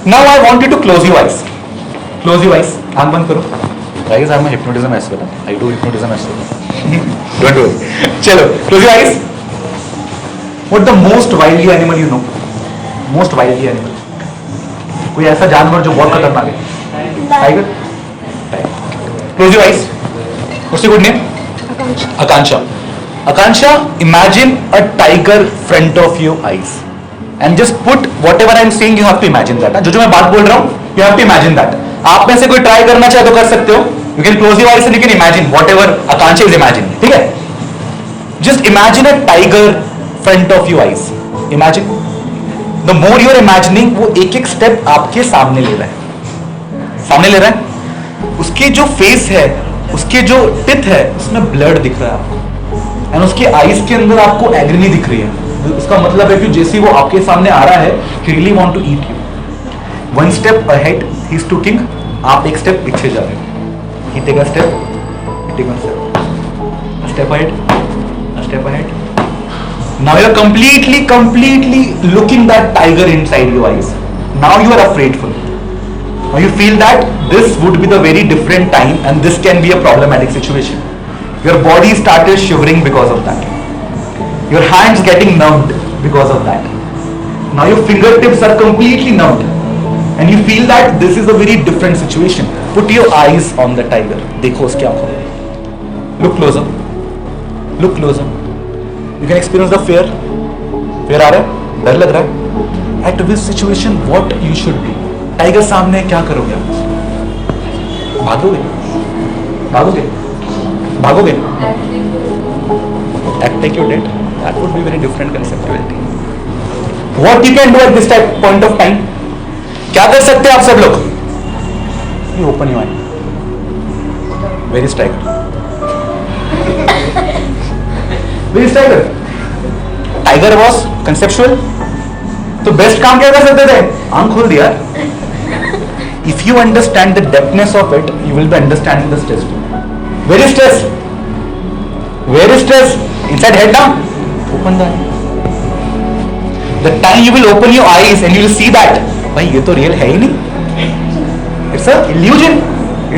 Now I want you to close your eyes. Close your eyes. आंख बंद करो. Guys, I'm a hypnotism as well. I do hypnotism as well. Don't worry. चलो, close your eyes. What the most wily animal you know? Most wily animal. कोई ऐसा जानवर जो बहुत खतरनाक है? Tiger. Close your eyes. What's your good name? Akansha. Akansha, imagine a tiger front of your eyes. And just put whatever I'm saying, you have to imagine that. जो मैं बात बोल रहा हूँ, you have to imagine that. आप में से कोई ट्राई करना चाहे तो कर सकते हो. You can close your eyes and you can imagine whatever Akansha is imagining. ठीक है? Just imagine a tiger front of your eyes. Imagine. The more you are imagining, वो एक एक स्टेप आपके सामने ले रहा है. सामने ले रहा है. उसकी जो फेस है, उसके जो टिथ है, उसमें ब्लड दिख रहा है आपको. एंड उसकी आईज के अंदर आपको एग्नी दिख रही है. उसका मतलब है कि जैसे वो आपके सामने आ रहा है, he really want to eat you. One step ahead, he is looking. आप एक स्टेप पीछे जा रहे हो. He take a step, he take one step. A step ahead, a step ahead. Now you are completely looking that tiger inside your eyes. Now you are afraidful. Now you feel that this would be the very different time and this can be a problematic situation. Your body started shivering because of that. Your hands getting numbed because of that. Now your fingertips are completely numbed. And you feel that this is a very different situation. Put your eyes on the tiger. देखो उसकी आंखों में. Look closer. Look closer. You can experience the fear. Fear आ रहा है? डर लग रहा है? At this situation, what you should do? Tiger सामने क्या करोगे आप? भागोगे? भागोगे? भागोगे? Act like you're dead. That would be very different conceptuality. What you can do at this point of time? क्या कर सकते हैं आप सब लोग? You open your eye. Where is tiger? Where is tiger? Tiger was conceptual. तो best काम क्या कर सकते थे? आंख खोल दिया. If you understand the depthness of it, you will be understanding the stress too. Where is stress? Where is stress? Inside head now. Open the eye. The time you will open your eyes and you will see that. भाई ये तो real है ही नहीं. It's a illusion.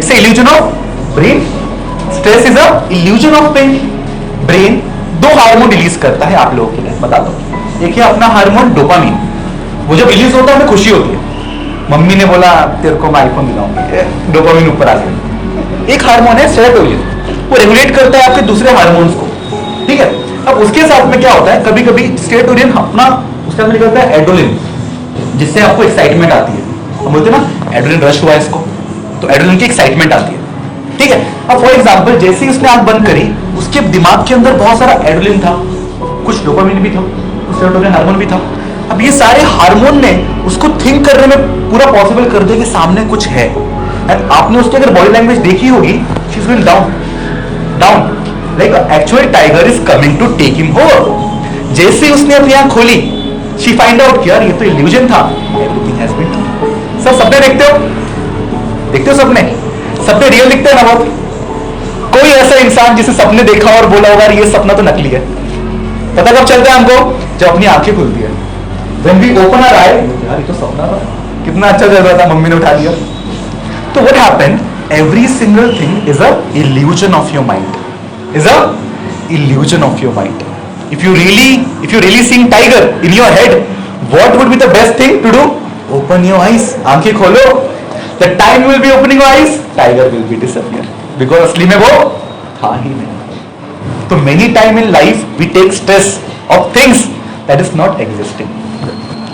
It's a illusion of brain. Stress is a illusion of brain. Brain दो hormone release करता है आप लोगों के लिए बता दो. एक है अपना हार्मोन डोपामिन. वो जब रिलीज होता है हमें खुशी होती है. मम्मी ने बोला तेरे को मैं आईफोन दिलाऊंगी. डोपामिन ऊपर आ गया. एक हार्मोन है सेरोटोनिन. वो रेगुलेट करता है आपके दूसरे हार्मोन्स को. ठीक है. अब उसके साथ में क्या होता है, कभी कभी सेरोटोनिन अपना उसके अंदर निकलता है एड्रेनलिन, जिससे आपको एक्साइटमेंट आती है. हम बोलते हैं ना एड्रेनलिन रश हुआ है इसको, तो एड्रेनलिन की एक्साइटमेंट आती है. ठीक है. अब फॉर एग्जांपल जैसे ही उसने आंख बंद करी, उसके दिमाग के अंदर बहुत सारा एड्रेनलिन था, कुछ डोपामिन भी था, कुछ सेरोटोनिन हार्मोन भी था. अब ये सारे हार्मोन ने उसको थिंक करने में पूरा पॉसिबल कर दिया कि सामने कुछ है. एंड आपने उसकी अगर बॉडी लैंग्वेज देखी होगी, she is going down down like actual tiger is coming to take him over. जैसे उसने अपनी आंख खोली, शी फाइंड आउट कि यार ये तो इल्यूजन था. Everything has been true. सब सपने देखते हो? देखते हो सपने? सपने रियल दिखते हैं ना बहुत. कोई ऐसा इंसान जिसे सपने देखा और बोला होगा ये सपना तो नकली है. पता कब चलता है हमको? जब अपनी आंखें खुलती है. When we open our eye, यार ये तो सपना था, कितना अच्छा चल रहा था, मम्मी ने उठा दिया. तो what happened? Every single thing is a illusion of your mind. Is a illusion of your mind. If you really seeing tiger in your head, what would be the best thing to do? Open your eyes. आंखें खोलो. The time you will be opening your eyes, tiger will be disappear. Because असली में वो था ही नहीं. तो many time in life we take stress of things that is not existing.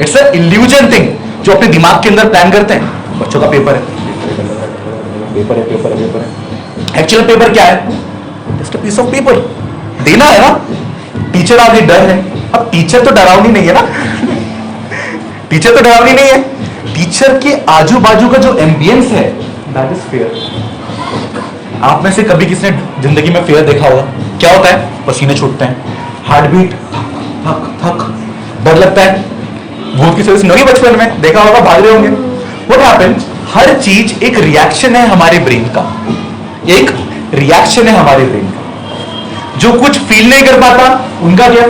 It's a illusion thing जो अपने दिमाग के अंदर प्लान करते हैं. बच्चों का पेपर है, पेपर है. एक्चुअल पेपर क्या है? Just a piece of paper. देना है ना. टीचर आगे डर है. अब टीचर तो डरावनी नहीं है ना. टीचर तो डरावनी नहीं है. टीचर के आजू बाजू का जो एम्बियंस है, दैट इज फेयर. आप में से कभी किसने जिंदगी में फेयर देखा होगा? क्या होता है? पसीने छूटते हैं, हार्ट बीट थक थक, डर लगता है. भूत की सर्विस नहीं बचपन में देखा होगा, भाग रहे होंगे. What happens? हर चीज एक रिएक्शन है हमारे ब्रेन का. एक रिएक्शन है हमारे ब्रेन का. जो कुछ फील नहीं कर पाता उनका क्या?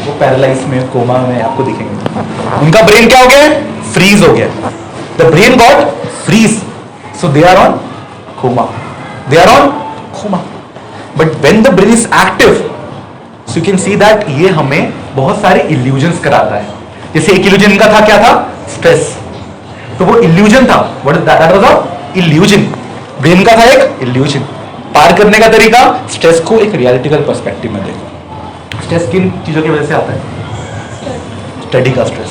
वो पैरालाइज में, कोमा में आपको दिखेंगे. उनका ब्रेन क्या हो गया? फ्रीज हो गया. The brain got freeze, so they are on coma. They are on coma. But when the brain is active, so you can see that ये हमें बहुत सारे illusions कराता है. जैसे एक illusion इनका था, क्या था? Stress. तो वो illusion था. What is that? That was a illusion. Brain का था एक illusion. पार करने का तरीका स्ट्रेस को एक रियलिटिकल पर्सपेक्टिव में देखो. स्ट्रेस किन चीजों की वजह से आता है? स्टडी का स्ट्रेस.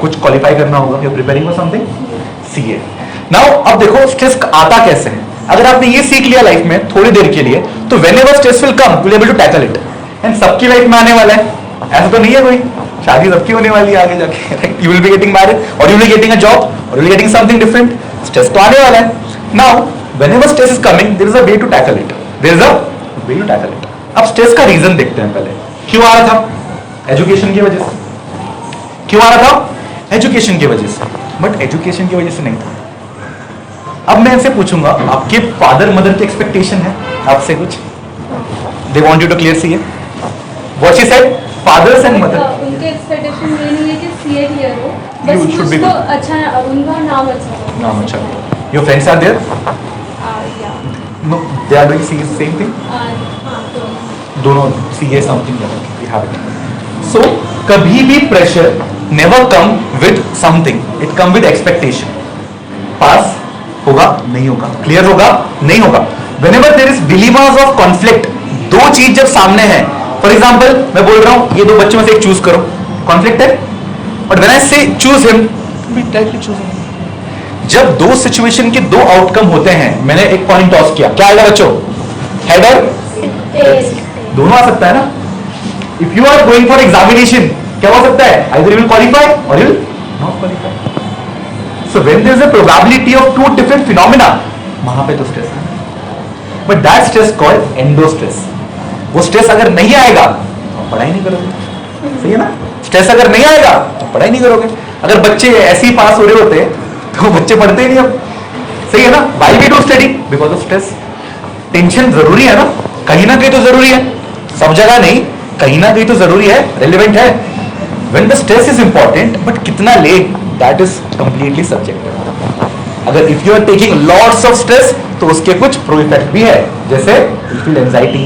कुछ क्वालिफाई करना होगा, you preparing for something, CA. Now अब देखो स्ट्रेस आता कैसे है. अगर आपने ये सीख लिया लाइफ में थोड़ी देर के लिए, तो whenever stress will come you will able to tackle it. And सबकी लाइफ में आने वाला है, ऐसा तो नहीं है कोई. शादी सबकी होने वाली है आगे जाके. You will be getting married और you will be getting a job और you will be getting something different. Stress तो आने वाला है. Now whenever stress is coming, there is a way to tackle it. There is a way to tackle it. अब stress का reason देखते हैं पहले. क्यों आ रहा था? एजुकेशन की वजह से. क्यों आ रहा था? एजुकेशन की वजह से. बट एजुकेशन की वजह से नहीं था. अब मैं इनसे पूछूंगा, आपके फादर मदर की एक्सपेक्टेशन है आपसे कुछ? They want you to clear CA. What she said, fathers and mother. उनके एक्सपेक्टेशन ये नहीं है कि सीए क्लियर हो, बस should be उसको good. अच्छा, उनका नाम अच्छा हो. नाम अच्छा. Your friends are there? No, they are doing CA same thing. दोनों CA something we have it. So कभी भी pressure never come with something. It come with expectation. पास होगा नहीं होगा, clear होगा नहीं होगा. Whenever there is dilemmas of conflict, दो चीज जब सामने है, for example मैं बोल रहा हूँ ये दो बच्चों में से एक चूज करो, conflict है. But when I say choose him, we directly choose him. जब दो सिचुएशन के दो आउटकम होते हैं, मैंने एक पॉइंट टॉस किया, क्या आएगा बच्चों? हेड और दोनों आ सकता है ना. If you are going for examination, क्या हो सकता है? Either you will qualify or you will not qualify. So when there is a probability of two different phenomena, वहां पे तो स्ट्रेस है. But that stress called endo stress. वो stress अगर नहीं आएगा तो पढ़ाई नहीं करोगे. सही है ना? स्ट्रेस अगर नहीं आएगा तो पढ़ाई नहीं करोगे. अगर बच्चे ऐसे ही पास हो रहे होते तो बच्चे पढ़ते ही नहीं. अब सही है ना? Why we do study? Because of stress. Tension जरूरी है ना, कहीं ना कहीं तो जरूरी है. सब जगह नहीं, कहीं ना कहीं तो जरूरी है, रेलेवेंट है. When the stress is important, but कितना ले, दैट इज कंप्लीटली सब्जेक्टिव. अगर if you are taking lots of stress तो उसके कुछ प्रो इफेक्ट भी है, जैसे you feel anxiety,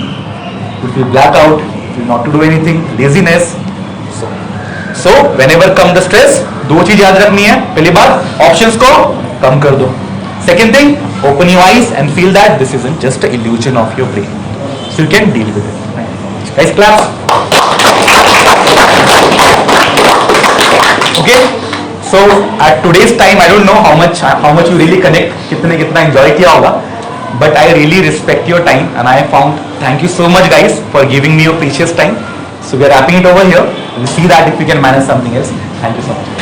you feel black out, you feel not to do anything, laziness. So whenever come the stress, दो चीज याद रखनी है. पहली बात, ऑप्शंस को कम कर दो. Second thing, open your eyes and feel that this isn't just a illusion of your brain, so you can deal with it. Guys clap. Okay, so at today's time I don't know how much you really connect, कितना enjoy किया होगा. But I really respect your time and I found, thank you so much guys for giving me your precious time. So we are wrapping it over here. We'll see that if we can manage something else. Thank you so much.